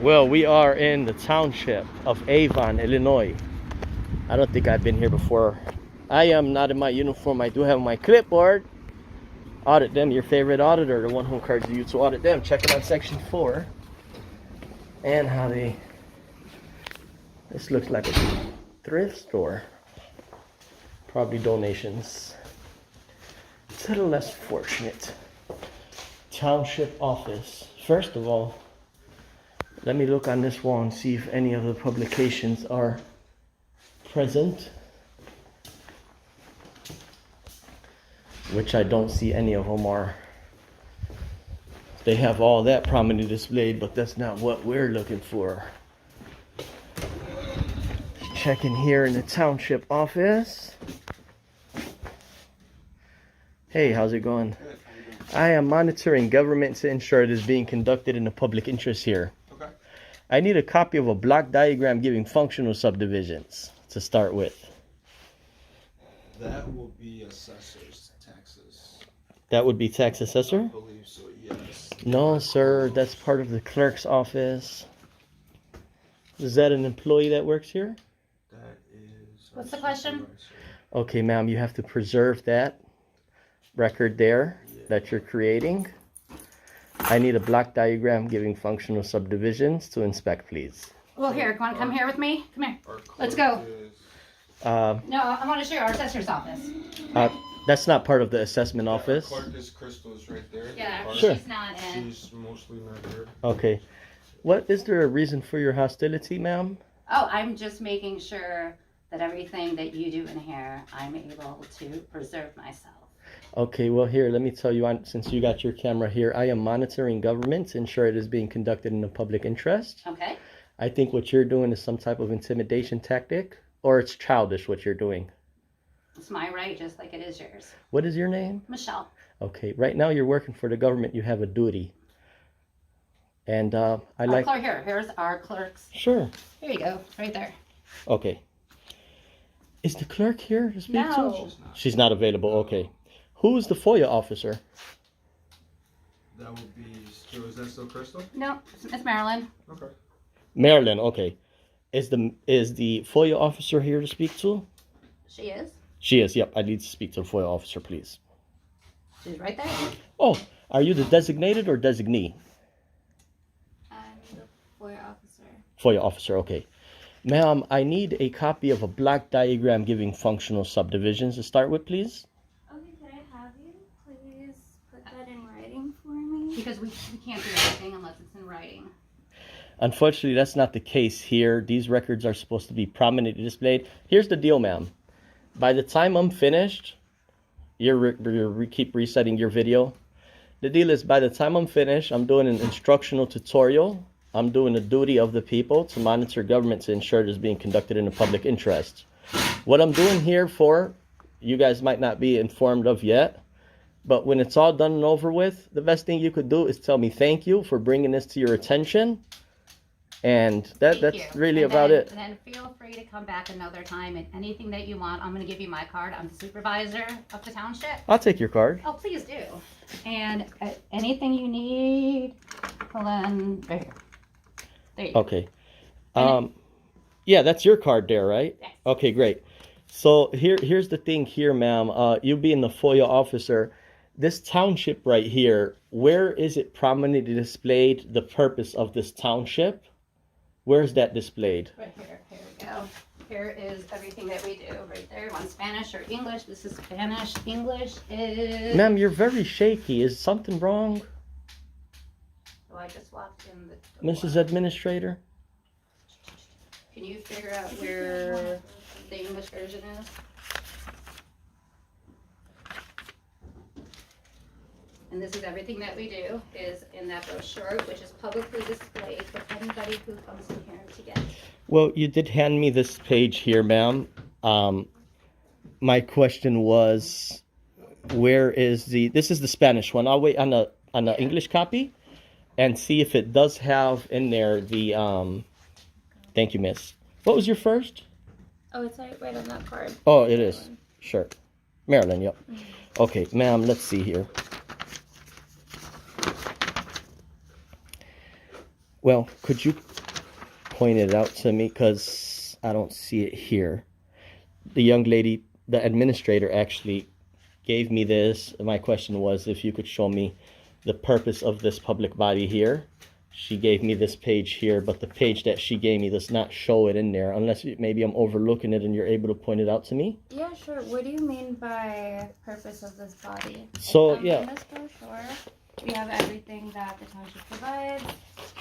Well, we are in the township of Avon, Illinois. I don't think I've been here before. I am not in my uniform. I do have my clipboard. Audit them, your favorite auditor, the one who encourages you to audit them. Check it on section 4. And how they... This looks like a thrift store. Probably donations. To the less fortunate. Township office. First of all, let me look on this wall and see if any of the publications are present. Which I don't see any of them are. They have all that prominently displayed, but that's not what we're looking for. Checking here in the township office. Hey, how's it going? I am monitoring government to ensure it is being conducted in the public interest here. Okay. I need a copy of a block diagram giving functional subdivisions to start with. That will be assessor's taxes. That would be tax assessor? I believe so, yes. No, sir, that's part of the clerk's office. Is that an employee that works here? That is... What's the question? supervisor. Okay, ma'am, you have to preserve that record there that you're creating. I need a block diagram giving functional subdivisions to inspect, please. Well, here, want to come here with me? Come here. Our Let's clerk go. is- No, I want to show you our assessor's office. That's not part of the assessment Our office. clerk is Crystal's right there. Yeah, Our- Sure. she's not in. She's mostly not here. Okay. What is there a reason for your hostility, ma'am? Oh, I'm just making sure that everything that you do in here, I'm able to preserve myself. Okay, well here, let me tell you, since you got your camera here, I am monitoring government to ensure it is being conducted in the public interest. Okay? I think what you're doing is some type of intimidation tactic, or it's childish what you're doing. It's my right, just like it is yours. What is your name? Michelle. Okay, right now you're working for the government, you have a duty. And I Our like... clerk here. Here's our clerk's. Sure. Here you go, right there. Okay. Is the clerk here to speak No. to? She's not available, okay. Who is the FOIA officer? That would be... So is that still Crystal? No, it's Marilyn. Okay. Marilyn, okay. Is the FOIA officer here to speak to? She is. She is, yep. I need to speak to the FOIA officer, please. She's right there. Oh, are you the designated or designee? I'm the FOIA officer. FOIA officer, okay. Ma'am, I need a copy of a block diagram giving functional subdivisions to start with, please. Okay, could I have you please put that in writing for me? Because we can't do anything unless it's in writing. Unfortunately, that's not the case here. These records are supposed to be prominently displayed. Here's the deal, ma'am. By the time I'm finished, keep resetting your video. The deal is, by the time I'm finished, I'm doing an instructional tutorial. I'm doing the duty of the people to monitor government to ensure it is being conducted in the public interest. What I'm doing here for, you guys might not be informed of yet, but when it's all done and over with, the best thing you could do is tell me thank you for bringing this to your attention. And that's Thank you. really And about then- it. And then feel free to come back another time and anything that you want. I'm going to give you my card. I'm the supervisor of the township. I'll take your card. Oh, please do. And anything you need, well then, right here. There you go. Okay. Yeah, that's your card there, right? Yes. Okay, great. So here's the thing here, ma'am. You being the FOIA officer, this township right here, where is it prominently displayed, the purpose of this township? Where is that displayed? Right here. Here we go. Here is everything that we do. Right there. You want Spanish or English? This is Spanish. English is... Ma'am, you're very shaky. Is something wrong, Oh, I just walked in the door. Mrs. Administrator? Can you figure out where the English version is? And this is everything that we do is in that brochure, which is publicly displayed for anybody who comes in here to get. Well, you did hand me this page here, ma'am. My question was, where is this is the Spanish one. I'll wait on the English copy and see if it does have in there the, thank you, miss. What was your first? Oh, it's right on that card. Oh, it is. Sure. Maryland, yep. Okay, ma'am, let's see here. Well, could you point it out to me? Because I don't see it here. The young lady, the administrator, actually gave me this. My question was if you could show me the purpose of this public body here. She gave me this page here, but the page that she gave me does not show it in there, unless maybe I'm overlooking it and you're able to point it out to me. Yeah, sure. What do you mean by purpose of this body? So, In this brochure, we have everything that the township provides,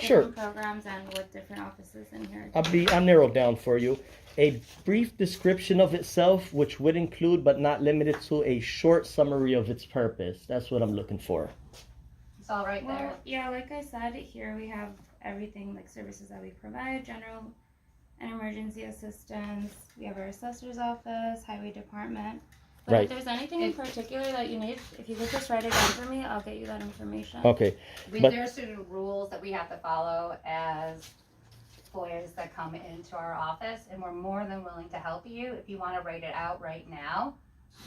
Sure. different programs, and what different offices in here. I'll narrow down for you. A brief description of itself, which would include but not limited to a short summary of its purpose. That's what I'm looking for. It's all right there. Well, yeah, like I said, here we have everything like services that we provide, general and emergency assistance. We have our assessor's office, highway department. But Right. if there's anything in particular that you need, if you could just write it down for me, I'll get you that information. Okay. There's certain rules that we have to follow as FOIAs that come into our office, and we're more than willing to help you. If you want to write it out right now,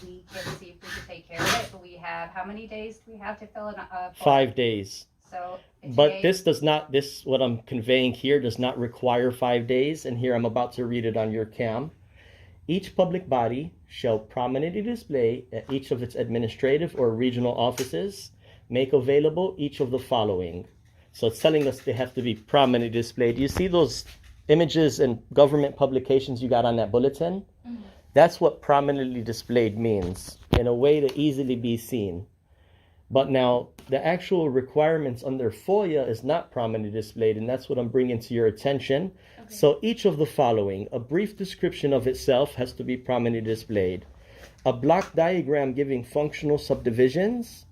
we can see if we can take care of it. But we have, how many days do we have to fill in a FOIA? 5 days. So, But today- this does not, what I'm conveying here does not require 5 days. And here I'm about to read it on your cam. Each public body shall prominently display at each of its administrative or regional offices, make available each of the following. So it's telling us they have to be prominently displayed. You see those images and government publications you got on that bulletin? Mm-hmm. That's what prominently displayed means, in a way to easily be seen. But now, the actual requirements under FOIA is not prominently displayed, and that's what I'm bringing to your attention. Okay. So each of the following: a brief description of itself has to be prominently displayed. A block diagram giving functional subdivisions.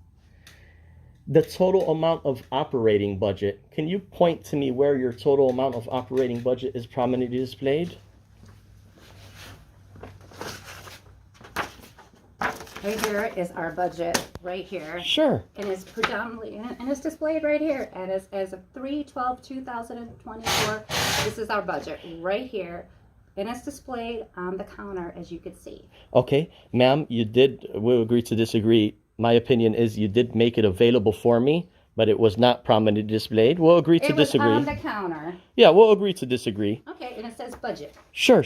The total amount of operating budget. Can you point to me where your total amount of operating budget is prominently displayed? right here is our budget, right here. Sure. And it's predominantly, and it's displayed right here. And as of 3/12/2024, this is our budget right here. And it's displayed on the counter, as you can see. Okay, ma'am, we'll agree to disagree. My opinion is you did make it available for me, but it was not prominently displayed. We'll agree to disagree. It was on the counter. Yeah, we'll agree to disagree. Okay, and it says budget. Sure.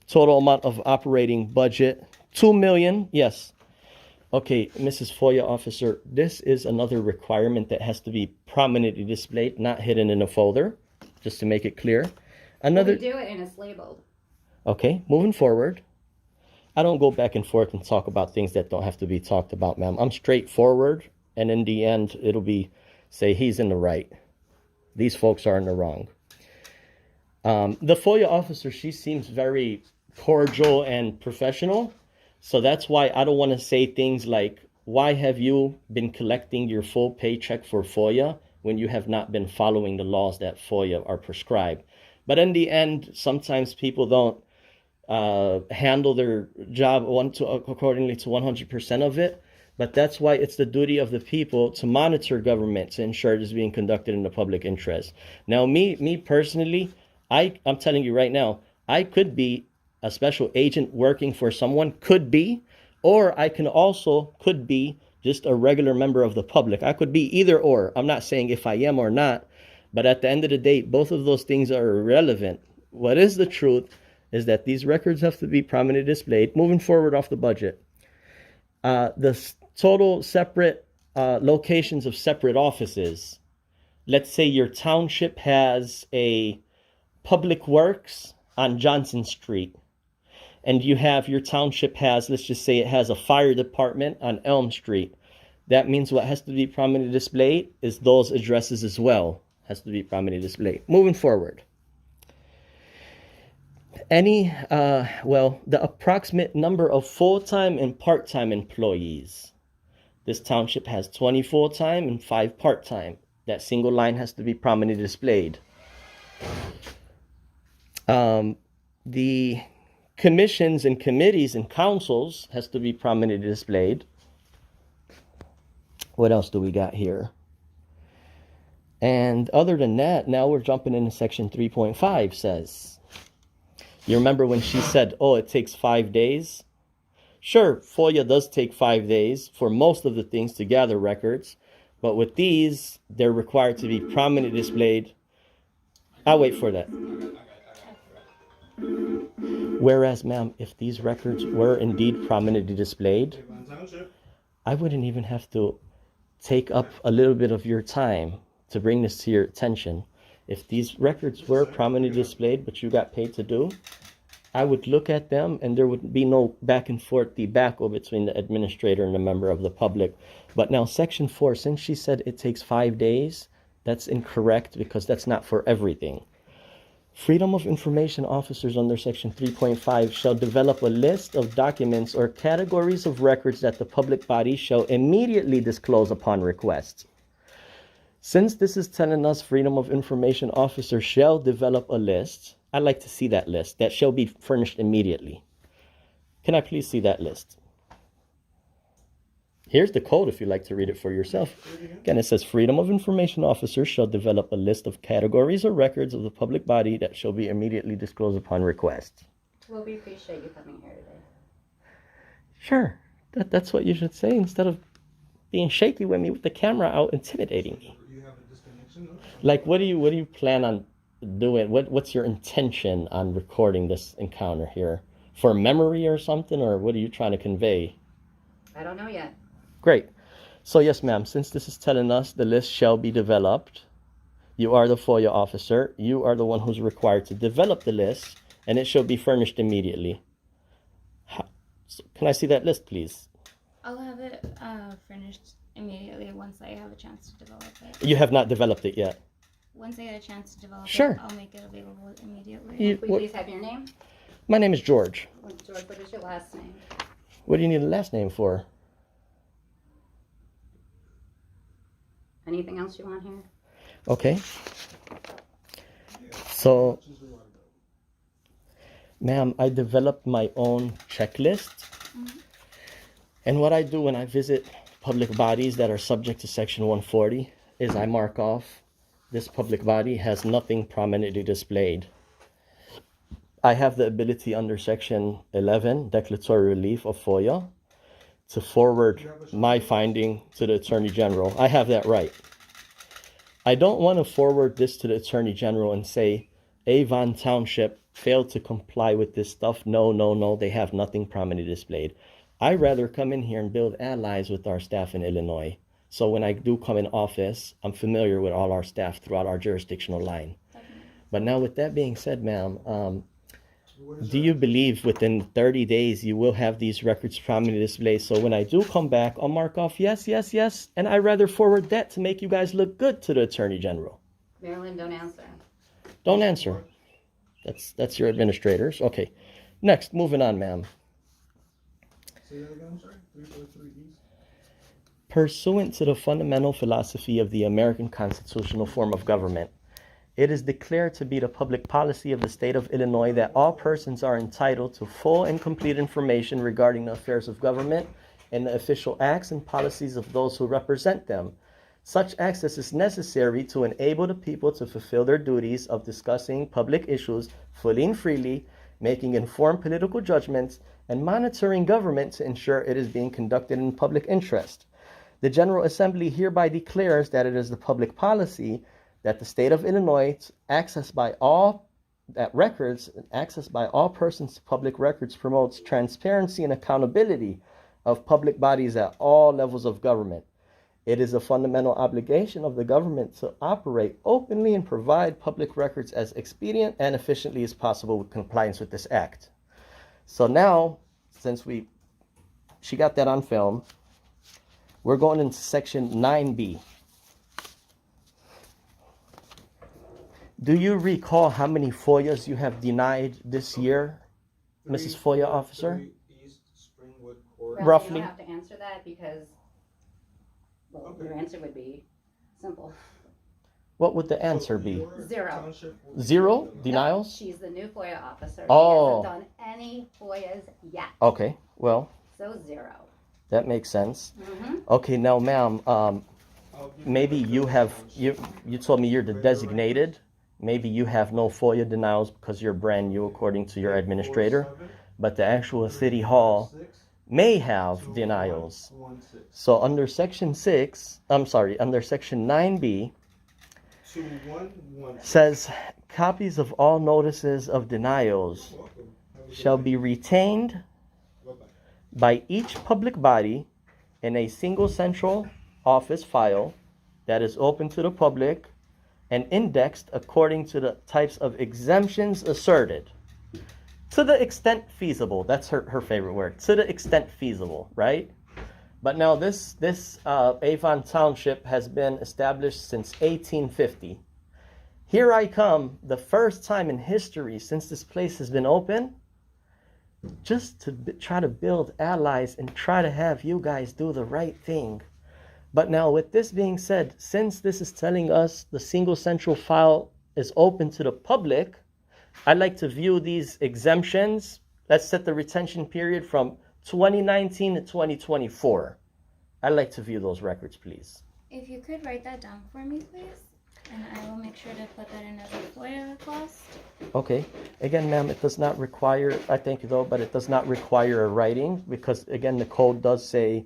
Total amount of operating budget, 2 million, yes. Okay, Mrs. FOIA officer, this is another requirement that has to be prominently displayed, not hidden in a folder, just to make it clear. We Another, do it and it's labeled. okay, moving forward. I don't go back and forth and talk about things that don't have to be talked about, ma'am. I'm straightforward, and in the end, it'll be, say, he's in the right. These folks are in the wrong. The FOIA officer, she seems very cordial and professional. So that's why I don't want to say things like, why have you been collecting your full paycheck for FOIA when you have not been following the laws that FOIA are prescribed? But in the end, sometimes people don't handle their job accordingly to 100% of it. But that's why it's the duty of the people to monitor government to ensure it is being conducted in the public interest. Now, me personally, I'm telling you right now, I could be a special agent working for someone, could be, or I could be just a regular member of the public. I could be either or. I'm not saying if I am or not, but at the end of the day, both of those things are irrelevant. What is the truth is that these records have to be prominently displayed. Moving forward off the budget. The total separate locations of separate offices. Let's say your township has a public works on Johnson Street. And your township has, let's just say it has a fire department on Elm Street. That means what has to be prominently displayed is those addresses as well. Has to be prominently displayed. Moving forward. The approximate number of full-time and part-time employees. This township has 20 full-time and 5 part-time. That single line has to be prominently displayed. The commissions and committees and councils has to be prominently displayed. What else do we got here? And other than that, now we're jumping into section 3.5 says. You remember when she said, oh, it takes 5 days? Sure, FOIA does take 5 days for most of the things to gather records. But with these, they're required to be prominently displayed. I'll wait for that. Whereas, ma'am, if these records were indeed prominently displayed, Avon Township. I wouldn't even have to take up a little bit of your time to bring this to your attention. If these records were prominently displayed, but you got paid to do, I would look at them and there would be no back and forth debacle between the administrator and the member of the public. But now section 4, since she said it takes 5 days, that's incorrect because that's not for everything. Freedom of Information Officers under section 3.5 shall develop a list of documents or categories of records that the public body shall immediately disclose upon request. Since this is telling us Freedom of Information Officers shall develop a list, I'd like to see that list that shall be furnished immediately. Can I please see that list? Here's the code if you'd like to read it for yourself. Again, it says Freedom of Information Officers shall develop a list of categories or records of the public body that shall be immediately disclosed upon request. Well, we appreciate you coming here today. Sure, that's what you should say instead of being shaky with me with the camera out intimidating me. You have a disconnection? No? Like, what do you plan on doing? What's your intention on recording this encounter here? For memory or something, or what are you trying to convey? I don't know yet. Great. So yes, ma'am, since this is telling us the list shall be developed, you are the FOIA officer. You are the one who's required to develop the list, and it shall be furnished immediately. So can I see that list, please? I'll have it furnished immediately once I have a chance to develop it. You have not developed it yet. Once I get a chance to develop Sure. it, I'll make it available immediately. You- Will you please have your name? My name is George. George, what is your last name? What do you need a last name for? Anything else you want here? Okay. So, ma'am, I developed my own checklist. And what I do when I visit public bodies that are subject to Section 140 is I mark off this public body has nothing prominently displayed. I have the ability under Section 11, Declaratory Relief of FOIA, to forward my finding to the Attorney General. I have that right. I don't want to forward this to the Attorney General and say, Avon Township failed to comply with this stuff. No, they have nothing prominently displayed. I'd rather come in here and build allies with our staff in Illinois. So when I do come in office, I'm familiar with all our staff throughout our jurisdictional line. But now with that being said, ma'am, do you believe within 30 days you will have these records prominently displayed? So when I do come back, I'll mark off yes, and I'd rather forward that to make you guys look good to the Attorney General. Marilyn, don't answer. Don't answer. That's your administrators. Okay. Next, moving on, ma'am. Say that again, I'm sorry. 343 East. Pursuant to the fundamental philosophy of the American constitutional form of government, it is declared to be the public policy of the state of Illinois that all persons are entitled to full and complete information regarding the affairs of government and the official acts and policies of those who represent them. Such access is necessary to enable the people to fulfill their duties of discussing public issues fully and freely, making informed political judgments, and monitoring government to ensure it is being conducted in public interest. The General Assembly hereby declares that it is the public policy that the state of Illinois access by all persons to public records promotes transparency and accountability of public bodies at all levels of government. It is a fundamental obligation of the government to operate openly and provide public records as expedient and efficiently as possible with compliance with this act. So now, since she got that on film, we're going into section 9B. Do you recall how many FOIAs you have denied this year, Mrs. FOIA officer? 3 East Springwood Court. Well, Roughly. You don't have to answer that because, well, Okay. your answer would be simple. What would the answer be? Your 0. township will be Zero? denied. Denials? She's the new FOIA officer. Oh. She hasn't done any FOIAs yet. Okay, well, So 0. that makes sense. Mm-hmm. Okay, now, ma'am, I'll give maybe the you have, township. you told me you're the designated. Maybe you have no FOIA denials because you're brand new according to your administrator. 47, But the actual city hall, 6, may have denials. So under section 9B, 2116. says copies of all notices of denials shall be retained by each public body in a single central office file that is open to the public and indexed according to the types of exemptions asserted. To the extent feasible, that's her favorite word, to the extent feasible, right? But now this Avon Township has been established since 1850. Here I come, the first time in history since this place has been open, just to try to build allies and try to have you guys do the right thing. But now with this being said, since this is telling us the single central file is open to the public, I'd like to view these exemptions. Let's set the retention period from 2019 to 2024. I'd like to view those records, please. If you could write that down for me, please, and I will make sure to put that in as a FOIA request. Okay. Again, ma'am, it does not require, I thank you though, but it does not require a writing because, again, the code does say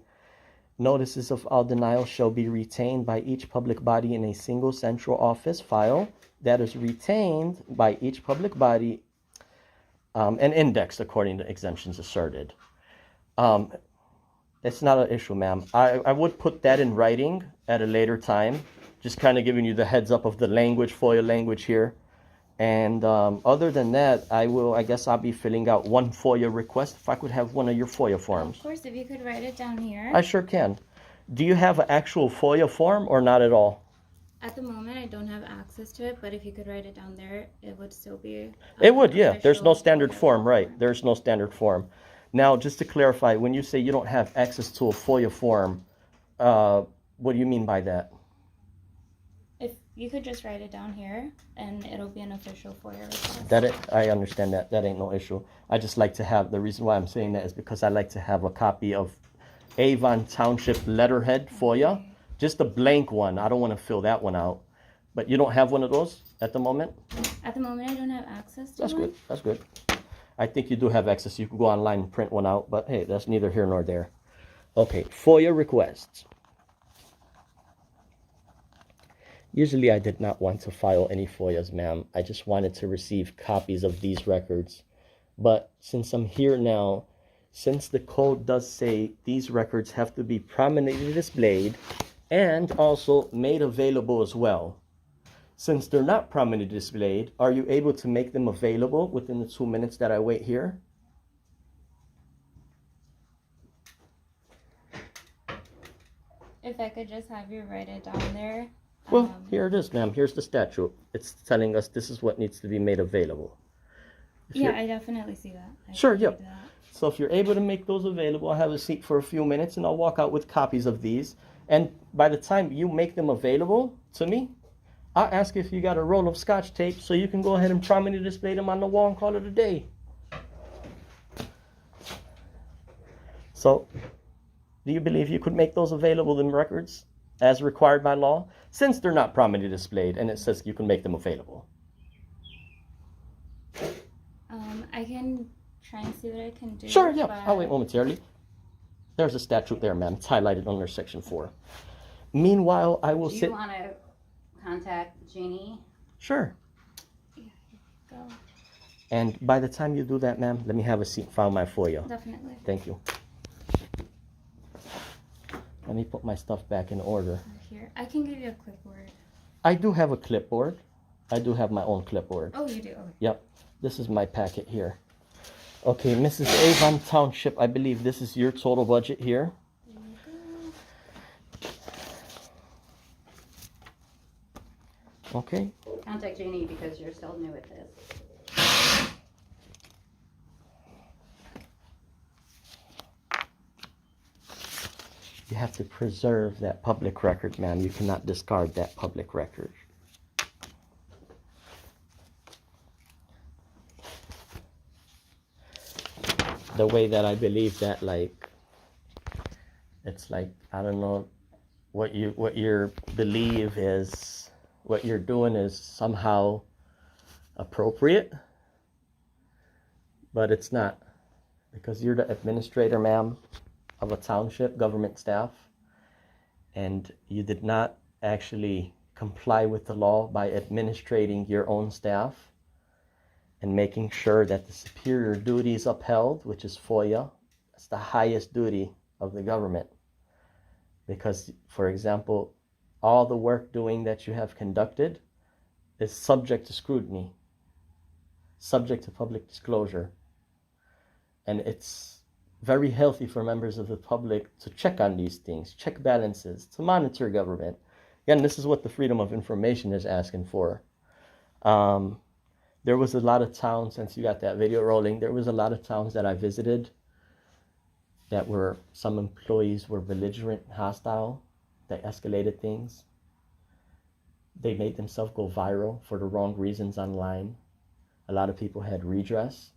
notices of all denial shall be retained by each public body in a single central office file that is retained by each public body and indexed according to exemptions asserted. It's not an issue, ma'am. I would put that in writing at a later time, just kind of giving you the heads up of the language, FOIA language here. And other than that, I guess I'll be filling out one FOIA request. If I could have one of your FOIA forms. Of course, if you could write it down here. I sure can. Do you have an actual FOIA form or not at all? At the moment, I don't have access to it, but if you could write it down there, it would still be. It would, yeah. There's no official standard FOIA form, right? There's no standard form. Now, just to clarify, when you say you don't have access to a FOIA form, what do you mean by that? If you could just write it down here, and it'll be an official FOIA request. I understand that. That ain't no issue. I just like to have, the reason why I'm saying that is because I like to have a copy of Avon Township letterhead FOIA. Just a blank one. I don't want to fill that one out. But you don't have one of those at the moment? At the moment, I don't have access to That's one. good. That's good. I think you do have access. You can go online and print one out. But hey, that's neither here nor there. Okay, FOIA requests. Usually I did not want to file any FOIAs, ma'am. I just wanted to receive copies of these records. But since I'm here now, since the code does say these records have to be prominently displayed and also made available as well. Since they're not prominently displayed, are you able to make them available within the 2 minutes that I wait here? If I could just have you write it down there. Well, here it is, ma'am. Here's the statute. It's telling us this is what needs to be made available. Yeah, I definitely see that. Sure, yep. So if you're able to make those available, I'll have a seat for a few minutes and I'll walk out with copies of these. And by the time you make them available to me, I'll ask if you got a roll of Scotch tape so you can go ahead and prominently display them on the wall and call it a day. So, do you believe you could make those available in records as required by law? Since they're not prominently displayed and it says you can make them available. I can try and see what I can do. Sure, yeah. but- I'll wait momentarily. There's a statute there, ma'am. It's highlighted under section 4. Meanwhile, I will Do sit. you want to contact Jeannie? Sure. Go. And by the time you do that, ma'am, let me have a seat and file my FOIA. Definitely. Thank you. Let me put my stuff back in order. Here, I can give you a clipboard. I do have a clipboard. I do have my own clipboard. Oh, you do? Okay. Yep. This is my packet here. Okay, Mrs. Avon Township, I believe this is your total budget here. There you go. Okay. Contact Jeannie because you're still new at this. You have to preserve that public record, ma'am. You cannot discard that public record. The way that I believe that, like, it's like, I don't know, what you believe is, what you're doing is somehow appropriate, but it's not. because you're the administrator, ma'am, of a township government staff, and you did not actually comply with the law by administrating your own staff and making sure that the superior duty is upheld, which is FOIA. That's the highest duty of the government. Because, for example, all the work doing that you have conducted is subject to scrutiny, subject to public disclosure. And it's very healthy for members of the public to check on these things, check balances, to monitor government. Again, this is what the Freedom of Information is asking for. There was a lot of towns, since you got that video rolling, there was a lot of towns that I visited that were, some employees were belligerent, hostile, they escalated things. They made themselves go viral for the wrong reasons online. A lot of people had redress.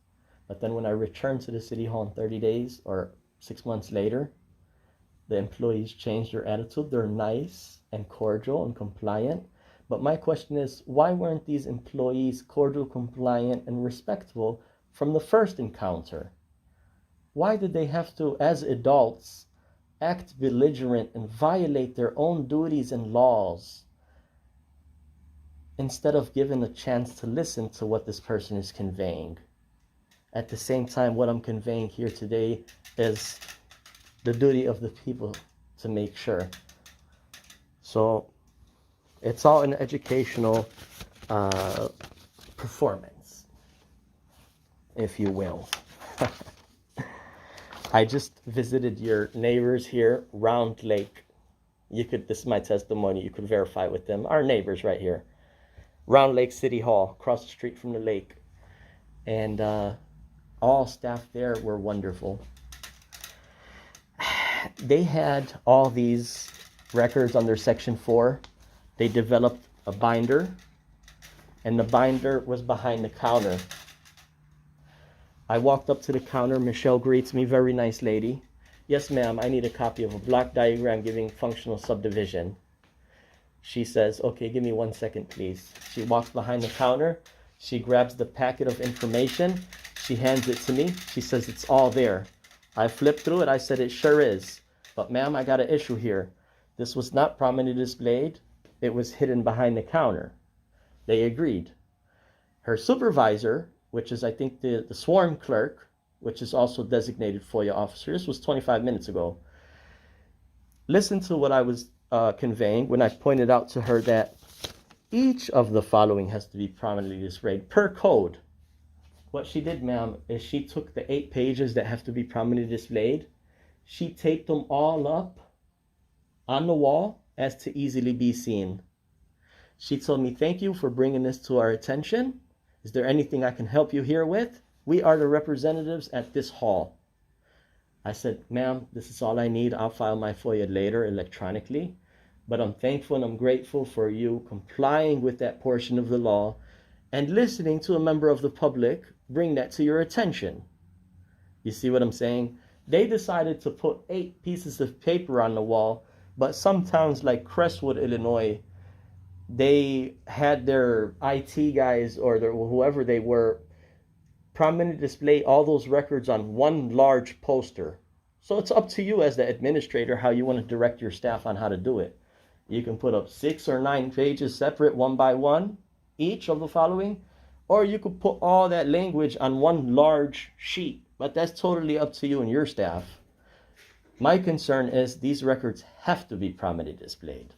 But then when I returned to the city hall in 30 days or 6 months later, the employees changed their attitude. They're nice and cordial and compliant. But my question is, why weren't these employees cordial, compliant, and respectful from the first encounter? Why did they have to, as adults, act belligerent and violate their own duties and laws instead of given a chance to listen to what this person is conveying? At the same time, what I'm conveying here today is the duty of the people to make sure. So it's all an educational performance, if you will. I just visited your neighbors here, Round Lake. This is my testimony, you could verify with them. Our neighbors right here. Round Lake City Hall, across the street from the lake. And all staff there were wonderful. They had all these records under Section 4. They developed a binder, and the binder was behind the counter. I walked up to the counter. Michelle greets me, very nice lady. Yes, ma'am, I need a copy of a block diagram giving functional subdivision. She says, okay, give me 1 second, please. She walks behind the counter. She grabs the packet of information. She hands it to me. She says, it's all there. I flipped through it. I said, it sure is. But ma'am, I got an issue here. This was not prominently displayed. It was hidden behind the counter. They agreed. Her supervisor, which is I think the sworn clerk, which is also designated FOIA officer, this was 25 minutes ago. Listen to what I was conveying when I pointed out to her that each of the following has to be prominently displayed per code. What she did, ma'am, is she took the 8 pages that have to be prominently displayed. She taped them all up on the wall as to easily be seen. She told me, thank you for bringing this to our attention. Is there anything I can help you here with? We are the representatives at this hall. I said, ma'am, this is all I need. I'll file my FOIA later electronically. But I'm thankful and I'm grateful for you complying with that portion of the law and listening to a member of the public bring that to your attention. You see what I'm saying? They decided to put 8 pieces of paper on the wall, but some towns like Crestwood, Illinois, they had their IT guys or whoever they were prominently display all those records on one large poster. So it's up to you as the administrator how you want to direct your staff on how to do it. You can put up 6 or 9 pages separate, one by one, each of the following, or you could put all that language on one large sheet, but that's totally up to you and your staff. My concern is these records have to be prominently displayed.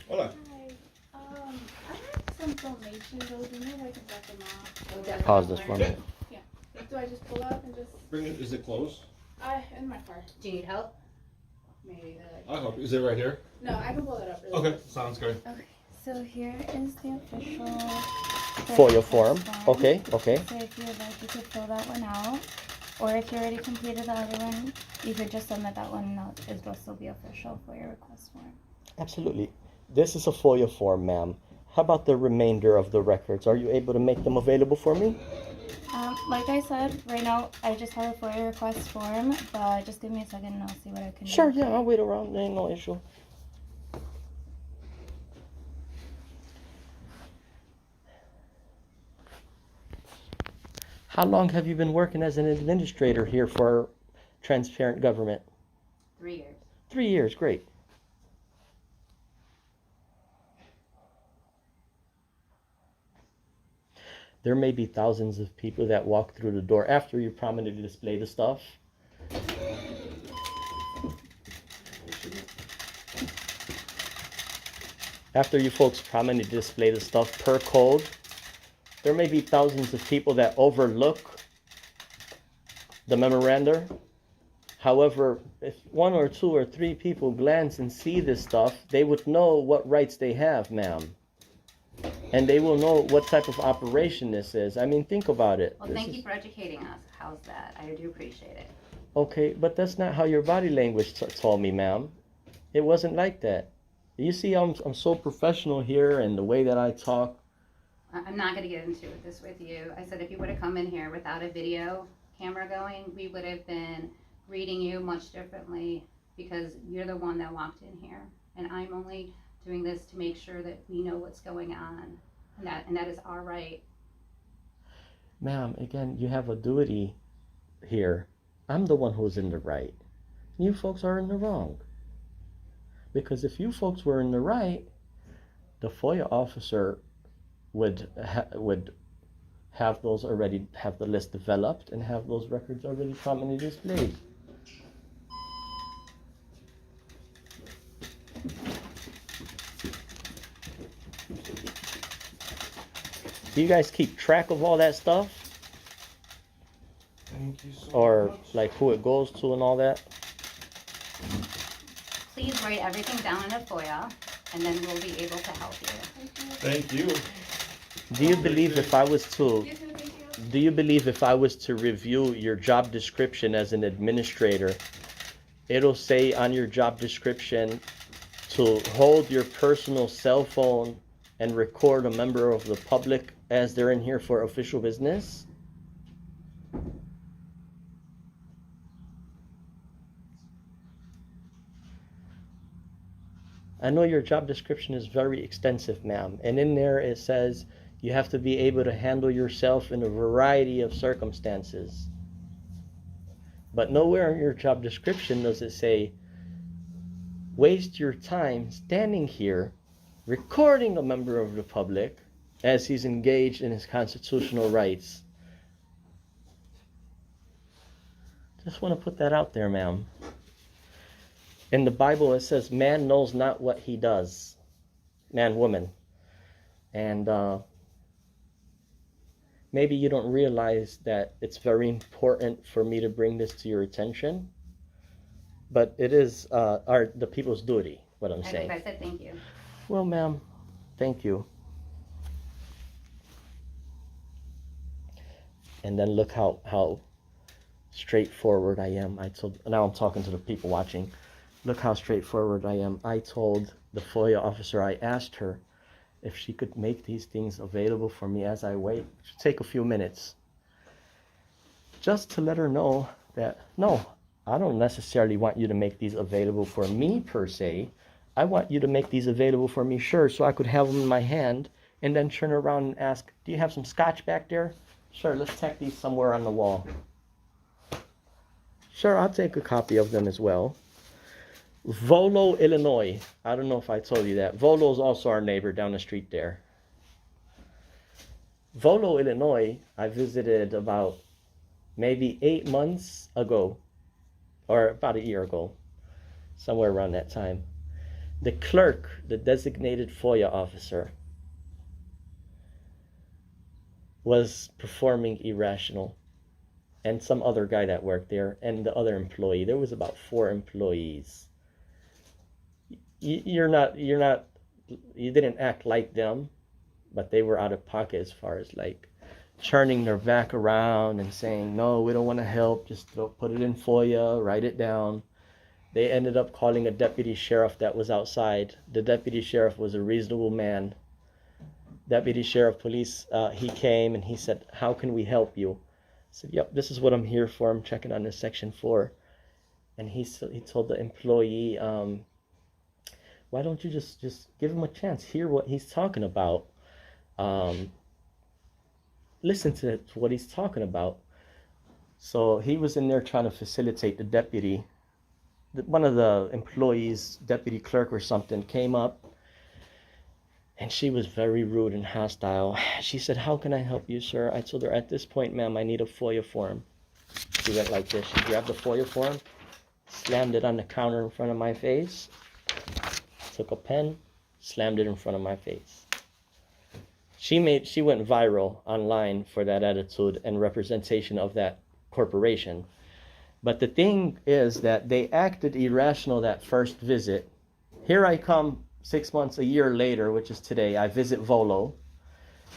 Hola. I have some information. Those maybe I can drop them off. Pause this for a minute. Yeah. Do I just pull up and just? Bring it. Is it closed? In my car. Do you need help? Maybe they're like. I'll help you. Is it right here? No, I can pull it up. Really Okay, quick. sounds good. Okay, so here is the official FOIA form. Okay. So if you would like, you could fill that one out. Or if you already completed the other one, you could just submit that one and it will still be official for your request form. Absolutely. This is a FOIA form, ma'am. How about the remainder of the records? Are you able to make them available for me? Like I said, right now I just have a FOIA request form, but just give me a second and I'll see what I can do. Sure, yeah, I'll wait around. There ain't no issue. How long have you been working as an administrator here for Transparent Government? 3 years. 3 years, great. There may be thousands of people that walk through the door after you prominently display the stuff. After you folks prominently display the stuff per code, there may be thousands of people that overlook the memoranda. However, if 1 or 2 or 3 people glance and see this stuff, they would know what rights they have, ma'am. And they will know what type of operation this is. I mean, think about it. Well, thank you for educating us. How's that? I do appreciate it. Okay, but that's not how your body language told me, ma'am. It wasn't like that. You see, I'm so professional here, and the way that I talk. I'm not going to get into this with you. I said if you would have come in here without a video camera going, we would have been reading you much differently, because you're the one that walked in here, and I'm only doing this to make sure that we know what's going on, and that is our right. Ma'am, again, you have a duty here. I'm the one who's in the right. You folks are in the wrong. Because if you folks were in the right, the FOIA officer would have those already, have the list developed and have those records already prominently displayed. Do you guys keep track of all that stuff? Thank you so Or much. like who it goes to and all that? Please write everything down in a FOIA, and then we'll be able to help you. Thank you. Do you believe if I was to You too, thank you. Do you believe if I was to review your job description as an administrator, it'll say on your job description to hold your personal cell phone and record a member of the public as they're in here for official business? I know your job description is very extensive, ma'am, and in there it says you have to be able to handle yourself in a variety of circumstances. But nowhere in your job description does it say, waste your time standing here recording a member of the public as he's engaged in his constitutional rights. Just want to put that out there, ma'am. In the Bible it says, man knows not what he does. Man, woman. And maybe you don't realize that it's very important for me to bring this to your attention. But it is the people's duty, what I'm saying. I said thank you. Well, ma'am, thank you. And then look how straightforward I am. Now I'm talking to the people watching. Look how straightforward I am. I told the FOIA officer, I asked her if she could make these things available for me as I wait. It should take a few minutes. Just to let her know that, no, I don't necessarily want you to make these available for me per se. I want you to make these available for me, sure, so I could have them in my hand and then turn around and ask, do you have some scotch back there? Sure, let's tack these somewhere on the wall. Sure, I'll take a copy of them as well. Volo, Illinois. I don't know if I told you that. Volo is also our neighbor down the street there. Volo, Illinois, I visited about maybe 8 months ago, or about a year ago, somewhere around that time. The clerk, the designated FOIA officer, was performing irrational, and some other guy that worked there, and the other employee. There was about 4 employees. You didn't act like them, but they were out of pocket as far as like turning their back around and saying, no, we don't want to help, just put it in FOIA, write it down. They ended up calling a deputy sheriff that was outside. The deputy sheriff was a reasonable man. Deputy sheriff police, he came and he said, how can we help you? I said, yep, this is what I'm here for. I'm checking under section 4. And he told the employee, why don't you just give him a chance, hear what he's talking about. listen to what he's talking about. So he was in there trying to facilitate the deputy. One of the employees, deputy clerk or something, came up and she was very rude and hostile. She said, "How can I help you, sir?" I told her, "At this point, ma'am, I need a FOIA form." She went like this. She grabbed the FOIA form, slammed it on the counter in front of my face, took a pen, slammed it in front of my face. She went viral online for that attitude and representation of that corporation. But the thing is that they acted irrational that first visit. Here I come 6 months, a year later, which is today, I visit Volo.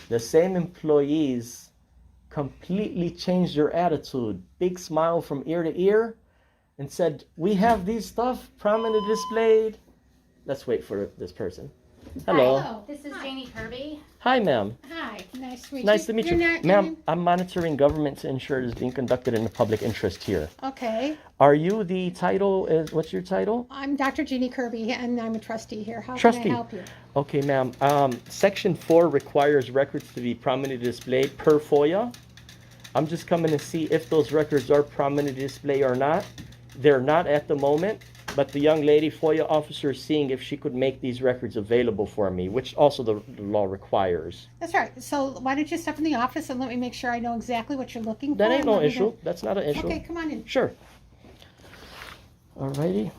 The same employees completely changed their attitude. Big smile from ear to ear and said, "We have these stuff prominently displayed." Let's wait for this person. Hello. Hello, this is Janie Kirby. Hi, ma'am. Hi, nice to meet you. Nice to meet you. You're not- Ma'am, I'm monitoring government to ensure it is being conducted in the public interest here. Okay, Are you the title? What's your title? I'm Dr. Jeannie Kirby, and I'm a trustee here. How Trustee. can I help you? Okay, ma'am. Section 4 requires records to be prominently displayed per FOIA. I'm just coming to see if those records are prominently displayed or not. They're not at the moment, but the young lady FOIA officer is seeing if she could make these records available for me, which also the law requires. That's right. So why don't you step in the office and let me make sure I know exactly what you're looking for? That ain't and no let me issue. know- That's not an issue. Okay, come on in. Sure. Alrighty.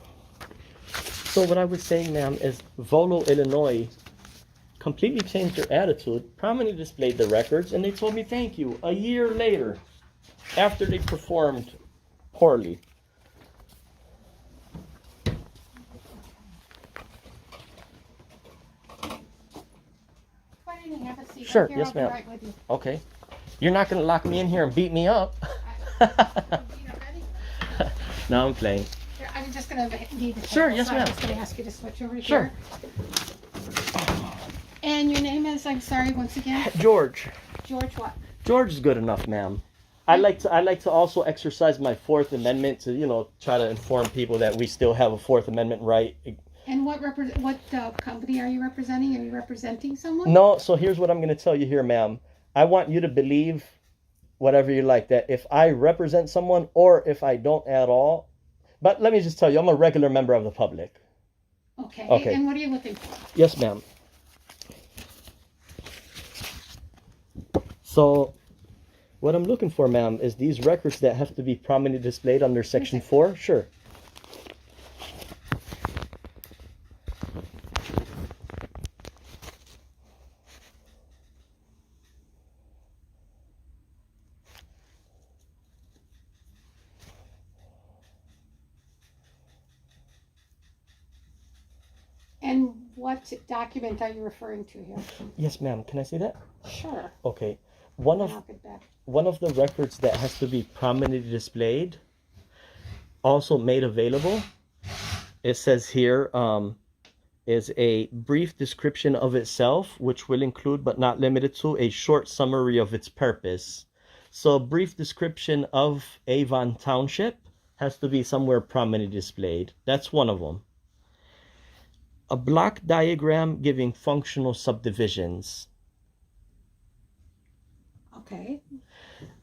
So what I was saying, ma'am, is Volo, Illinois completely changed their attitude, prominently displayed the records, and they told me thank you a year later after they performed poorly. Come on in and have a seat. Sure, Right here, yes, I'll be ma'am. right with you. Okay. You're not going to lock me in here and beat me up. You know, ready? No, I'm playing. Here, I'm just gonna need the Sure, table, yes, so ma'am. I'm just gonna ask you to switch over Sure. here. And your name is, I'm sorry, once again, George. George what? George is good enough, ma'am. I like to also exercise my Fourth Amendment to, try to inform people that we still have a Fourth Amendment right. And what company are you representing? Are you representing someone? No, so here's what I'm going to tell you here, ma'am. I want you to believe whatever you like, that if I represent someone or if I don't at all, but let me just tell you, I'm a regular member of the public. Okay. Okay. And what are you looking for? Yes, ma'am. So what I'm looking for, ma'am, is these records that have to be prominently displayed under Section 4. Sure. And what document are you referring to here? Yes, ma'am. Can I see that? Sure. Okay. And I'll get back. One of the records that has to be prominently displayed, also made available, it says here, is a brief description of itself, which will include but not limited to a short summary of its purpose. So a brief description of Avon Township has to be somewhere prominently displayed. That's one of them. A block diagram giving functional subdivisions. Okay.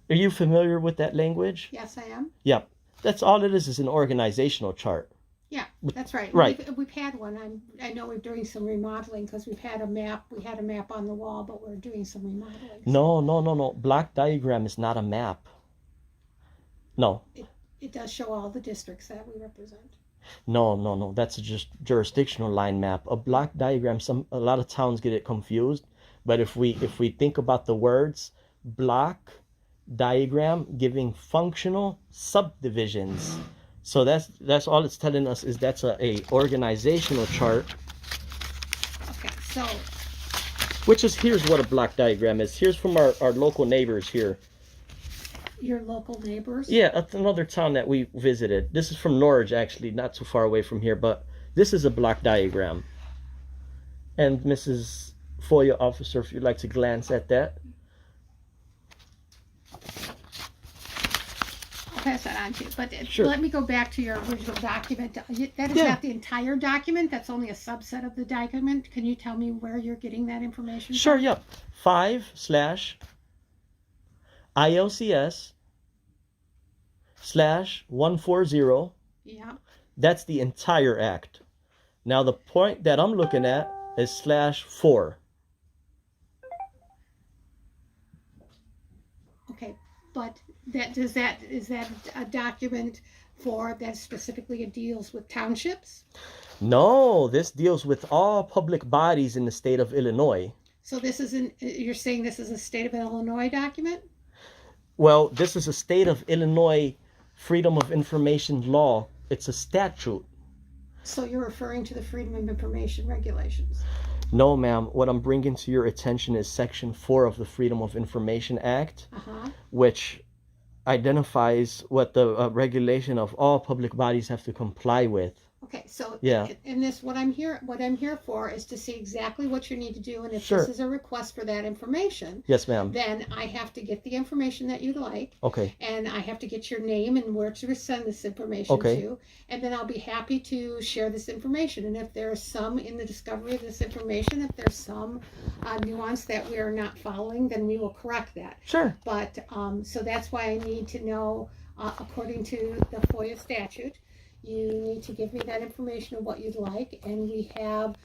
Are you familiar with that language? Yes, I am. Yeah. That's all it is an organizational chart. Yeah, that's right. Right. We've had one. I know we're doing some remodeling because we've had a map. We had a map on the wall, but we're doing some remodeling. No. Block diagram is not a map. No. It does show all the districts that we represent. No. That's just jurisdictional line map. A block diagram, a lot of towns get it confused. But if we think about the words, block diagram giving functional subdivisions. So that's all it's telling us, is that's a organizational chart. Okay, so Here's what a block diagram is. Here's from our local neighbors here. your local neighbors? Yeah, that's another town that we visited. This is from Norwich, actually, not too far away from here, but this is a block diagram. And Mrs. FOIA officer, if you'd like to glance at that. I'll pass that on to you. But Sure. let me go back to your original document. That is Yeah. not the entire document. That's only a subset of the document. Can you tell me where you're getting that information Sure, from? yep. 5/, ILCS/140. Yeah, That's the entire act. Now the point that I'm looking at is /4. okay, but is that a document that specifically deals with townships? No, this deals with all public bodies in the state of Illinois. So you're saying this is a state of Illinois document? Well, this is a state of Illinois Freedom of Information law. It's a statute. So you're referring to the Freedom of Information regulations? No, ma'am. What I'm bringing to your attention is Section 4 of the Freedom of Information Act, which identifies what the regulation of all public bodies have to comply with. Okay, so Yeah. in this, what I'm here for is to see exactly what you need to do, and if Sure. this is a request for that information, Yes, ma'am. then I have to get the information that you'd like, Okay. and I have to get your name and where to send this information Okay. to, and then I'll be happy to share this information. And if there's some in the discovery of this information, if there's some nuance that we are not following, then we will correct that. Sure. But so that's why I need to know, according to the FOIA statute, you need to give me that information of what you'd like, and we have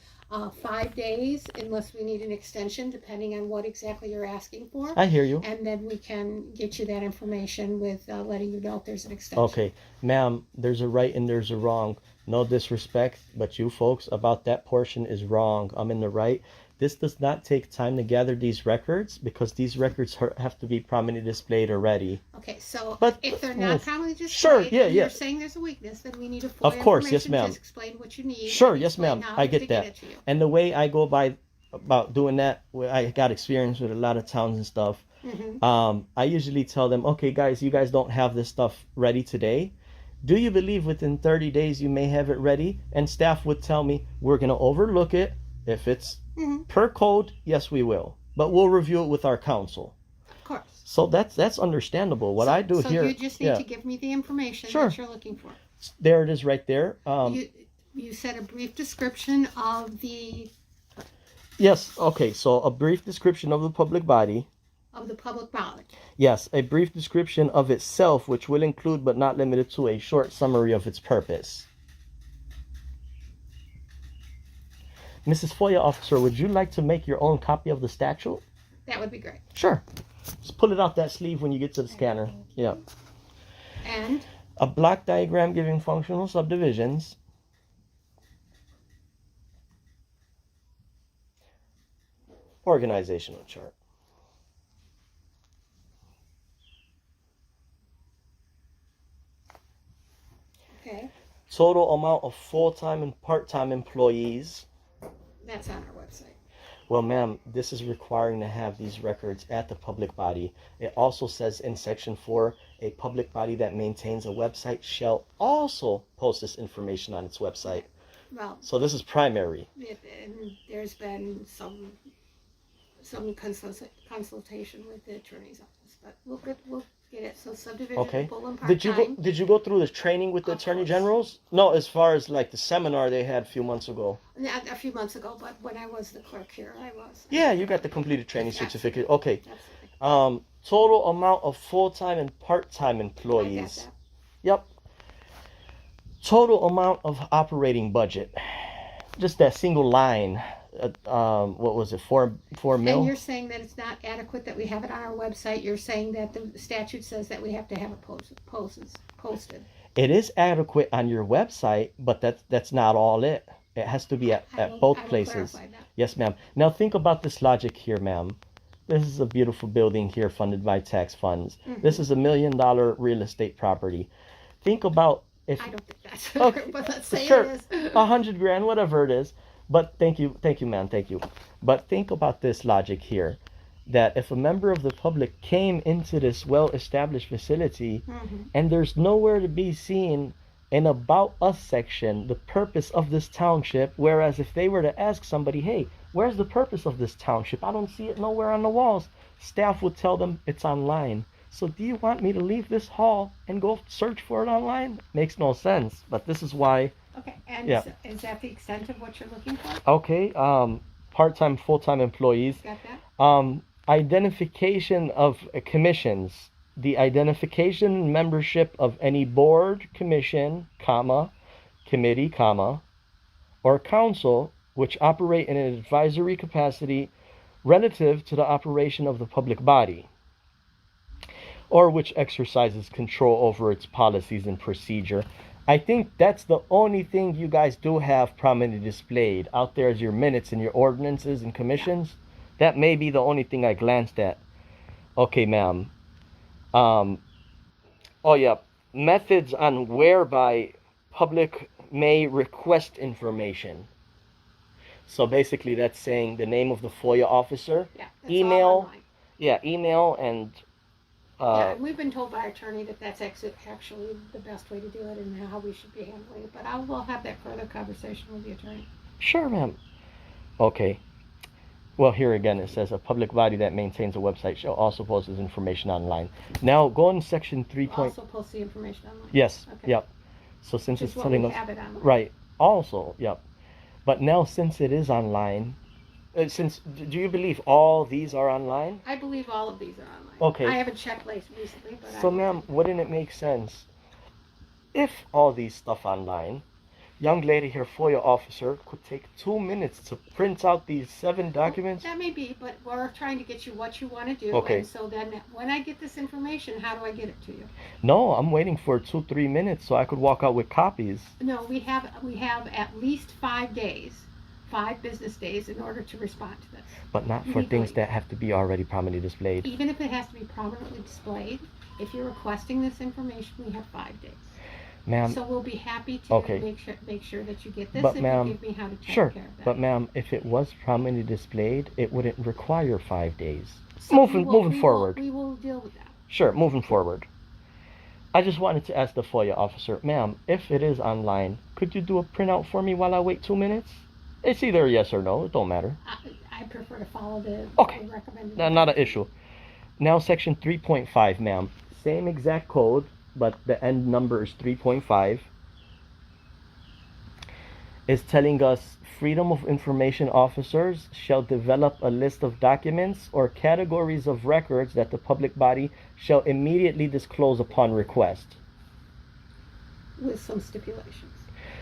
5 days, unless we need an extension, depending on what exactly you're asking for. I hear you. And then we can get you that information with letting you know if there's an extension. Okay, ma'am, there's a right and there's a wrong. No disrespect, but you folks about that portion is wrong. I'm in the right. This does not take time to gather these records because these records have to be prominently displayed already. Okay, so But- if they're not prominently displayed, Sure, yeah, and yeah. you're saying there's a weakness, then we need a FOIA Of course, yes, information ma'am. to explain what you need. Sure, and yes, explain ma'am. how I to get get that. it to you. And the way I go about doing that, I got experience with a lot of towns and stuff. I usually tell them, okay, guys, you guys don't have this stuff ready today. Do you believe within 30 days you may have it ready? And staff would tell me, we're going to overlook it. If it's per code, yes, we will. But we'll review it with our counsel. Of course. So that's understandable. What I do so here, you just need to give me the information Sure. that you're looking for. there it is right there. You said a brief description of the Yes, okay, so a brief description of the public body. public body. Yes, a brief description of itself, which will include but not limited to a short summary of its purpose. Mrs. FOIA officer, would you like to make your own copy of the statute? That would be great. Sure. Just pull it out that sleeve when you get to the scanner. Yeah. And A block diagram giving functional subdivisions. Organizational chart. okay, Total amount of full-time and part-time employees. that's on our website. Well, ma'am, this is requiring to have these records at the public body. It also says in Section 4, a public body that maintains a website shall also post this information on its website. Well, So this is primary. and there's been some consultation with the attorney's office, but we'll get it. So subdivision, Okay. full and Did part-time. you go through the training with the Of attorney course. generals? No, as far as like the seminar they had a few months ago. A few months ago, but when I was the clerk here, I was. Yeah, you got the completed training certificate. Okay. Absolutely. Total amount of full-time and part-time I employees. got that. Yep. Total amount of operating budget. Just that single line. What was it? 4 And mil? you're saying that it's not adequate that we have it on our website. You're saying that the statute says that we have to have it posted. It is adequate on your website, but that's not all it. It has to be at I both will places. clarify that. Yes, ma'am. Now think about this logic here, ma'am. This is a beautiful building here funded by tax funds. This is $1 million real estate property. Think about if I don't think that's Okay, but let's say sure. it is. 100 grand, whatever it is. But thank you, ma'am, thank you. But think about this logic here, that if a member of the public came into this well-established facility and there's nowhere to be seen in About Us section the purpose of this township, whereas if they were to ask somebody, hey, where's the purpose of this township? I don't see it nowhere on the walls. Staff would tell them it's online. So do you want me to leave this hall and go search for it online? Makes no sense, but this is why. Okay, and Yeah. is that the extent of what you're looking for? Okay, part-time, full-time employees. Got that? identification of commissions, the identification and membership of any board, commission, comma, committee, comma, or council which operate in an advisory capacity relative to the operation of the public body, or which exercises control over its policies and procedure. I think that's the only thing you guys do have prominently displayed out there is your minutes and your ordinances and commissions. That may be the only thing I glanced at. Okay, ma'am. Oh yeah, methods on whereby public may request information. So basically that's saying the name of the FOIA officer, Yeah, that's all email, online. email, and Yeah, and we've been told by our attorney that that's actually the best way to do it and how we should be handling it, but I will have that further conversation with the attorney. sure, ma'am. Okay. Well, here again it says a public body that maintains a website shall also post this information online. Now go in section 3. Also post the information online. Yes. Okay. Yep. So since Which it's is what telling we us have it online. right. Also, yep. But now since it is online, do you believe all these are online? I believe all of these are online. Okay. I haven't checked recently, but So, ma'am, wouldn't it make sense if all these stuff online, young lady here, FOIA officer, could take 2 minutes to print out these 7 documents? That may be, but we're trying to get you what you want to do. Okay. And so then when I get this information, how do I get it to you? No, I'm waiting for 2-3 minutes so I could walk out with copies. No, we have at least 5 days, 5 business days in order to respond to this. But not for things that have to be already prominently displayed. Even if it has to be prominently displayed, if you're requesting this information, we have 5 days. Ma'am, So we'll be happy to Okay. make sure that you get this But if ma'am, you give me how to take sure, care of that. but ma'am, if it was prominently displayed, it wouldn't require 5 days. So moving forward. We will deal with that. Sure, moving forward. I just wanted to ask the FOIA officer, ma'am, if it is online, could you do a printout for me while I wait 2 minutes? It's either a yes or no, it don't matter. I prefer to follow the Okay. recommended. Not an issue. Now section 3.5, ma'am. Same exact code, but the end number is 3.5. Is telling us Freedom of Information officers shall develop a list of documents or categories of records that the public body shall immediately disclose upon request. With some stipulations.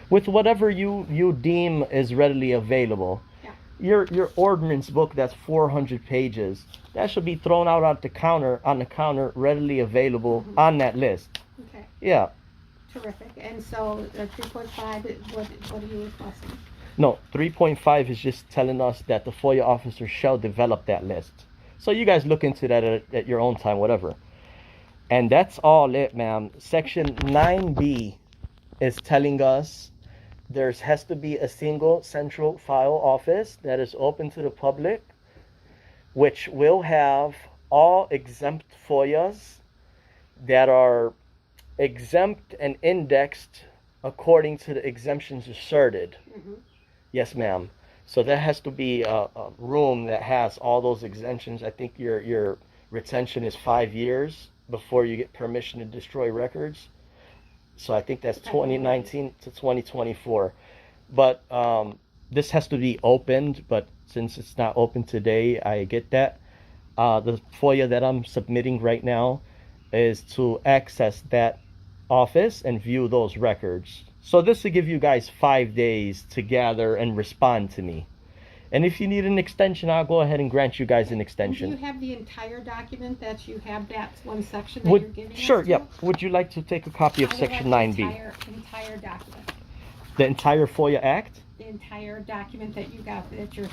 With whatever you deem is readily available. Yeah. Your ordinance book that's 400 pages, that should be thrown out on the counter readily available on that list. Okay. Yeah. Terrific. And so 3.5, what are you requesting? No, 3.5 is just telling us that the FOIA officer shall develop that list. So you guys look into that at your own time, whatever. And that's all it, ma'am. Section 9B is telling us there has to be a single central file office that is open to the public, which will have all exempt FOIAs that are exempt and indexed according to the exemptions asserted. Mm-hmm. Yes, ma'am. So there has to be a room that has all those exemptions. I think your retention is 5 years before you get permission to destroy records. So I think that's 2019 to 2024. But this has to be opened, but since it's not open today, I get that. The FOIA that I'm submitting right now is to access that office and view those records. So this will give you guys 5 days to gather and respond to me. And if you need an extension, I'll go ahead and grant you guys an extension. Do you have the entire document that you have that one section that you're giving Sure, us? yep. Would you like to take a copy of I would section like 9B? the entire document. The entire FOIA Act? The entire document that you got that you're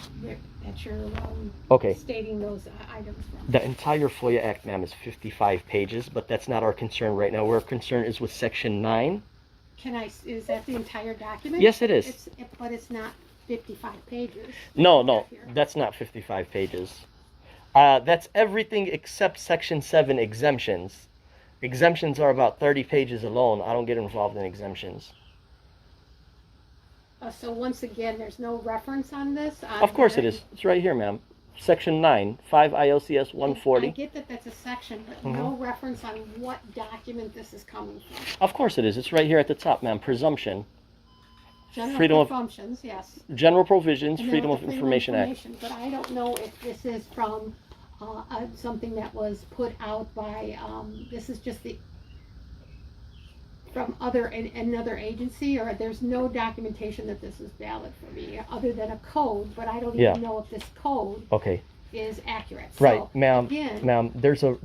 Okay. stating those items from. The entire FOIA Act, ma'am, is 55 pages, but that's not our concern right now. Our concern is with section 9. Is that the entire document? Yes, it is. But it's not 55 pages. No, that's not 55 pages. That's everything except section 7 exemptions. Exemptions are about 30 pages alone. I don't get involved in exemptions. So once again, there's no reference on this? Of course it is. It's right here, ma'am. Section 9, 5 ILCS 140. I get that that's a section, but no reference on what document this is coming from. Of course it is. It's right here at the top, ma'am. Presumption. General presumptions, yes. General provisions, And then Freedom with of the Information Act. But I don't know if this is from something that was put out by, this is just from another agency, or there's no documentation that this is valid for me, other than a code, but I don't Yeah. even know if this code Okay. is accurate. Right, So, ma'am. again, Ma'am, there's a here,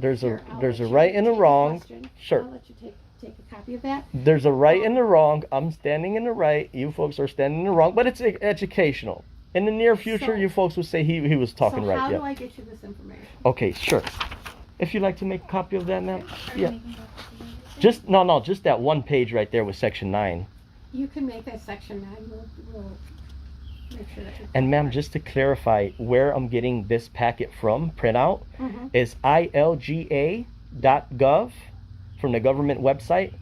I'll there's a let you right and a take the wrong. question. Sure. I'll let you take a copy of that. There's a right and a wrong. I'm standing in the right. You folks are standing in the wrong. But it's educational. In the near future, So- you folks would say he was talking So right. how Yeah. do I get you this information? Okay, sure. If you'd like to make a copy of that, ma'am. Are we Yeah. making copies? Just no, just that one page right there with section 9. You can make that section 9, we'll make sure that. And ma'am, just to clarify, where I'm getting this packet from, printout, Mhm. is ilga.gov from the government website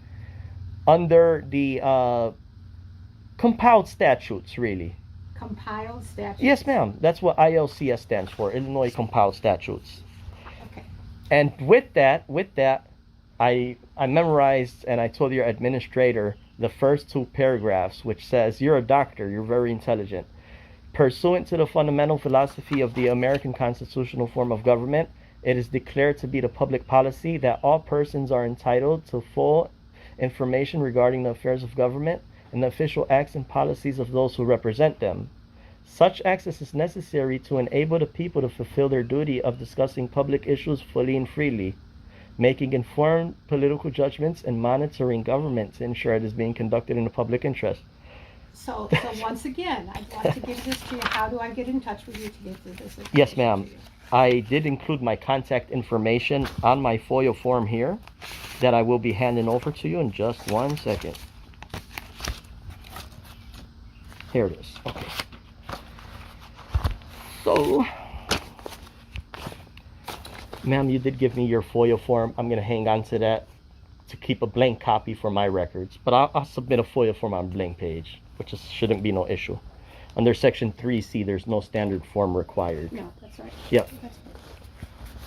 under the compiled statutes, really. Compiled statute. Yes, ma'am. That's what ILCS stands for, Illinois Compiled Statutes. Okay. And with that, I memorized and I told your administrator the first 2 paragraphs, which says, "You're a doctor, you're very intelligent. Pursuant to the fundamental philosophy of the American constitutional form of government, it is declared to be the public policy that all persons are entitled to full information regarding the affairs of government and the official acts and policies of those who represent them. Such access is necessary to enable the people to fulfill their duty of discussing public issues fully and freely, making informed political judgments, and monitoring government to ensure it is being conducted in the public interest." So once again, I'd like to give this to you. How do I get in touch with you to get this information? Yes, ma'am. to you? I did include my contact information on my FOIA form here that I will be handing over to you in just 1 second. Here it is. Okay. So, ma'am, you did give me your FOIA form. I'm going to hang on to that to keep a blank copy for my records. But I'll submit a FOIA form on blank page, which shouldn't be no issue. Under Section 3C, there's no standard form required. No, that's right. Yep. That's right.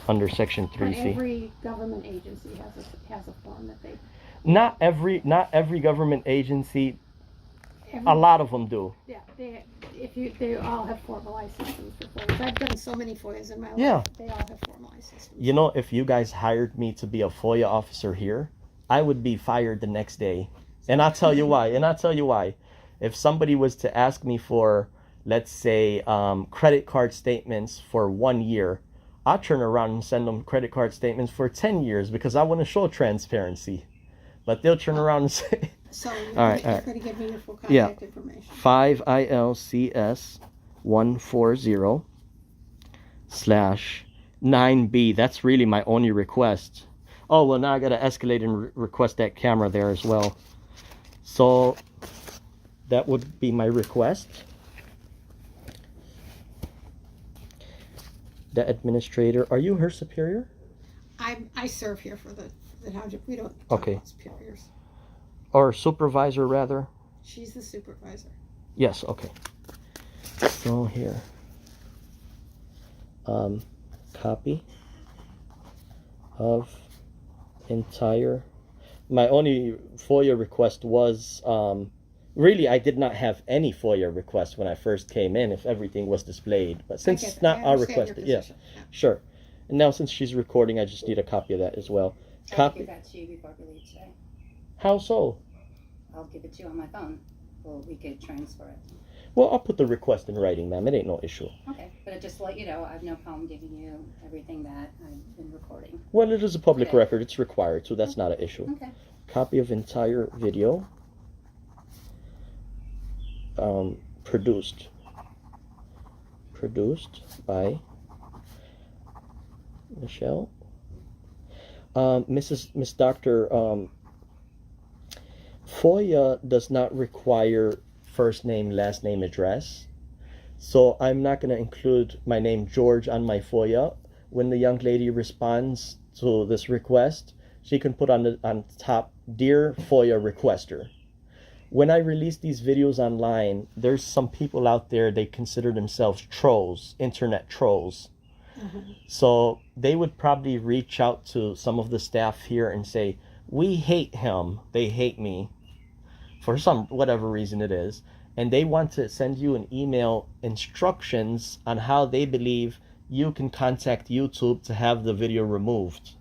Under Section But 3C. every government agency has a form that they. Not every government agency. Every, A lot of them do. Yeah, they all have formalized systems for FOIAs. I've done so many FOIAs in my life. Yeah. They all have formalized systems. You know, if you guys hired me to be a FOIA officer here, I would be fired the next day. And I'll tell you why. If somebody was to ask me for, let's say, credit card statements for 1 year, I'll turn around and send them credit card statements for 10 years because I want to show transparency. But they'll turn around and say, So you're All right. going to give me your full Yeah. contact information. 5 ILCS 140/9B. That's really my only request. Oh, well, now I got to escalate and request that camera there as well. So that would be my request. The administrator, are you her superior? I serve here for the township. We don't talk Okay. about superiors. Or supervisor, rather? She's the supervisor. Yes, okay. So here. Copy of entire. My only FOIA request was, really, I did not have any FOIA request when I first came in if everything was displayed. But since I it's get not that. I our understand your request, yeah, position. Yeah. sure. And now since she's recording, I just need a copy of that as well. I'll Copy. give that to you before we leave today. How so? I'll give it to you on my phone. Well, we could transfer it. Well, I'll put the request in writing, ma'am. It ain't no issue. Okay, but just to let you know, I have no problem giving you everything that I've been recording. Well, it is a public Okay. record. It's required, so that's not an issue. Okay. Copy of entire video. Produced by Michelle. Miss Doctor, FOIA does not require first name, last name, address. So I'm not going to include my name George on my FOIA. When the young lady responds to this request, she can put on top, "Dear FOIA requester." When I release these videos online, there's some people out there, they consider themselves trolls, internet trolls. So they would probably reach out to some of the staff here and say, "We hate him, they hate me," for some whatever reason it is, and they want to send you an email instructions on how they believe you can contact YouTube to have the video removed.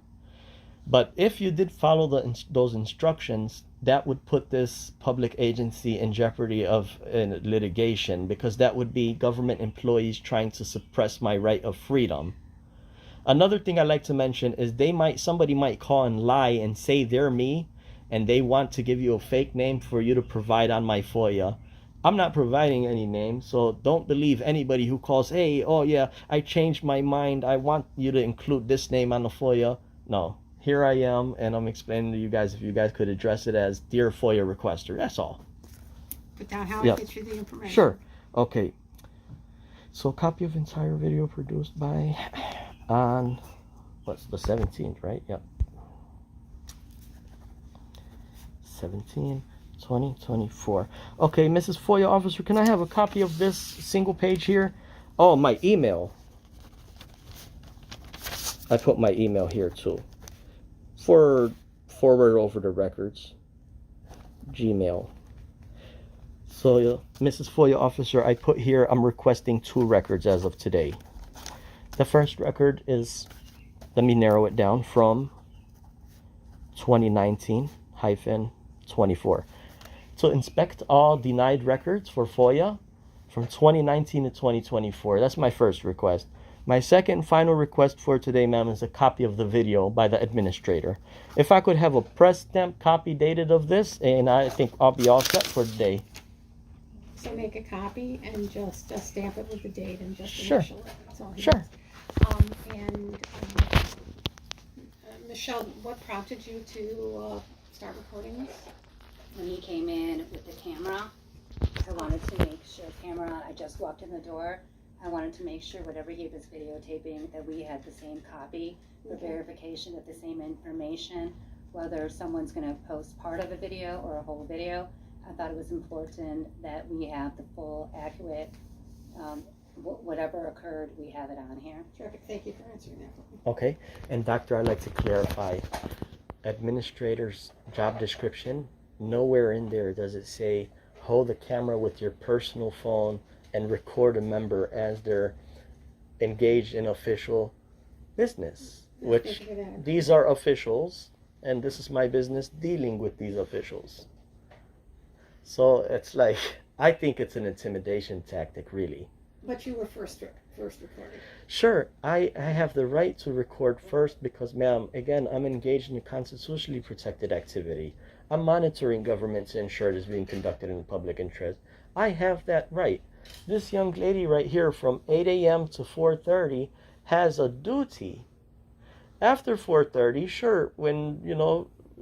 But if you did follow those instructions, that would put this public agency in jeopardy of litigation, because that would be government employees trying to suppress my right of freedom. Another thing I like to mention is somebody might call and lie and say they're me, and they want to give you a fake name for you to provide on my FOIA. I'm not providing any name, so don't believe anybody who calls, hey, oh yeah, I changed my mind, I want you to include this name on the FOIA. No, here I am, and I'm explaining to you guys if you guys could address it as Dear FOIA Requester, that's all. Put down how Yep. I get you the information. Sure, okay. So copy of entire video produced by, on, what's the 17th, right? Yep. 17/20/24. Okay, Mrs. FOIA officer, can I have a copy of this single page here? Oh, my email. I put my email here too. Forward over the records. Gmail. So, Mrs. FOIA officer, I put here, I'm requesting 2 records as of today. The first record is, let me narrow it down, from 2019-24. To inspect all denied records for FOIA from 2019 to 2024. That's my first request. My second and final request for today, ma'am, is a copy of the video by the administrator. If I could have a press stamp copy dated of this, and I think I'll be all set for today. So make a copy and just stamp it with the date and just Sure. initial it. That's all he Sure. does. Michelle, what prompted you to start recording this? When he came in with the camera, I wanted to make sure I just walked in the door. I wanted to make sure whatever he was videotaping, that we had the same copy for verification of the same information, whether someone's gonna post part of a video or a whole video. I thought it was important that we have the full, accurate, whatever occurred, we have it on here. Terrific, thank you for answering that. Okay, and doctor, I'd like to clarify, administrator's job description, nowhere in there does it say hold the camera with your personal phone and record a member as they're engaged in official business, which these are officials, and this is my business dealing with these officials. So it's like, I think it's an intimidation tactic, really. But you were first recording. Sure, I have the right to record first because, ma'am, again, I'm engaged in a constitutionally protected activity. I'm monitoring government to ensure it is being conducted in the public interest. I have that right. This young lady right here from 8 a.m. to 4:30 has a duty. After 4:30, sure, when,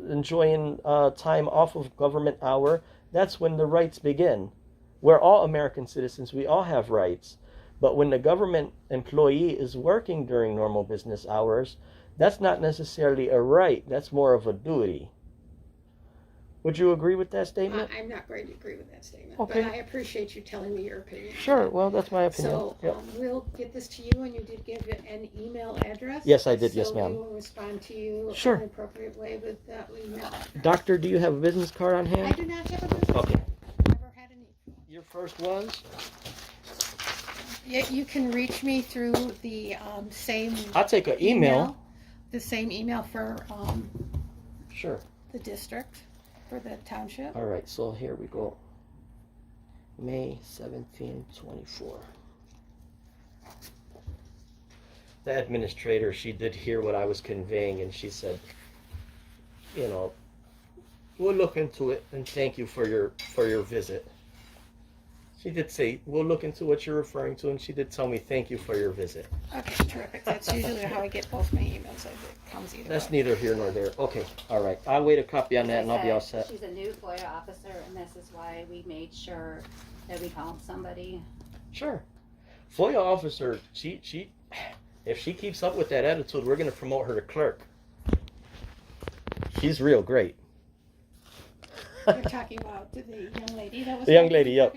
enjoying time off of government hour, that's when the rights begin. We're all American citizens. We all have rights. But when the government employee is working during normal business hours, that's not necessarily a right. That's more of a duty. Would you agree with that statement? I'm not going to agree with that statement, Okay. but I appreciate you telling me your opinion. Sure. Well, that's my opinion. So Yep. we'll get this to you, and you did give it an email address. Yes, I did. Yes, ma'am. So we will respond to you Sure. in an appropriate way with that email address. Doctor, do you have a business card on I hand? do not have a business. Okay. Never had a need. Your first was? Yeah, you can reach me through the same I'll take an email. the same email for Sure. the district, for the township. All right, so here we go. May 17, 24. The administrator, she did hear what I was conveying, and she said, we'll look into it, and thank you for your visit. She did say, we'll look into what you're referring to, and she did tell me, thank you for your visit. Okay, terrific. That's usually how I get both my emails. So it comes either That's way. neither here nor there. Okay, all right. I'll wait a copy on that, and I'll be all set. She's a new FOIA officer, and this is why we made sure that we called somebody. Sure. FOIA officer, if she keeps up with that attitude, we're going to promote her to clerk. She's real great. You're talking about the young lady that was. The young lady, yep.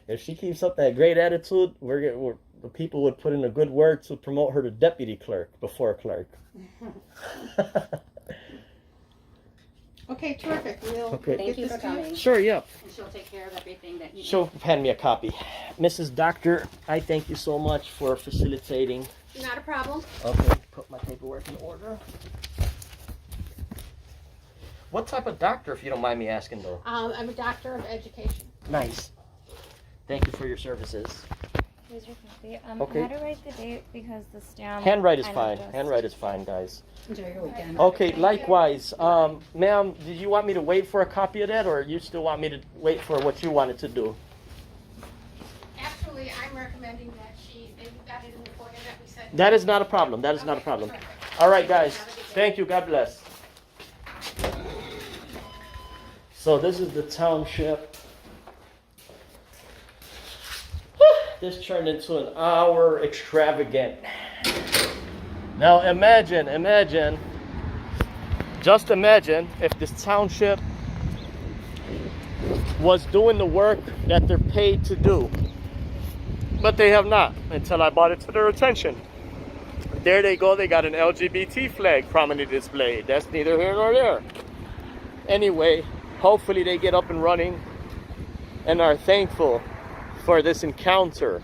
If she keeps up that great attitude, the people would put in a good word to promote her to deputy clerk before clerk. Okay, terrific. We'll Okay. Thank you for coming. Sure, yep. And she'll take care of everything that you need. She'll hand me a copy. Mrs. Doctor, I thank you so much for facilitating not a problem. Okay, put my paperwork in order. What type of doctor, if you don't mind me asking, though? I'm a doctor of education. Nice. Thank you for your services. Here's your copy. Okay. I had to write the date because the stamp. Handwrite is kind of fine. just- Handwrite is fine, guys. Enjoy your weekend. Okay, likewise. Ma'am, did you want me to wait for a copy of that, or you still want me to wait for what you wanted to do? Actually, I'm recommending that you got it in the FOIA that we sent. That is not a problem. That is not a problem. All right, guys. Thank you. God bless. So this is the township. This turned into an hour extravagant. Now just imagine if this township was doing the work that they're paid to do. But they have not, until I brought it to their attention. There they go, they got an LGBT flag prominently displayed. That's neither here nor there. Anyway, hopefully they get up and running and are thankful for this encounter,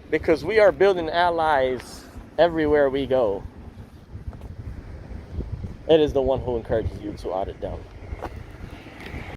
because we are building allies everywhere we go. It is the one who encourages you to audit them.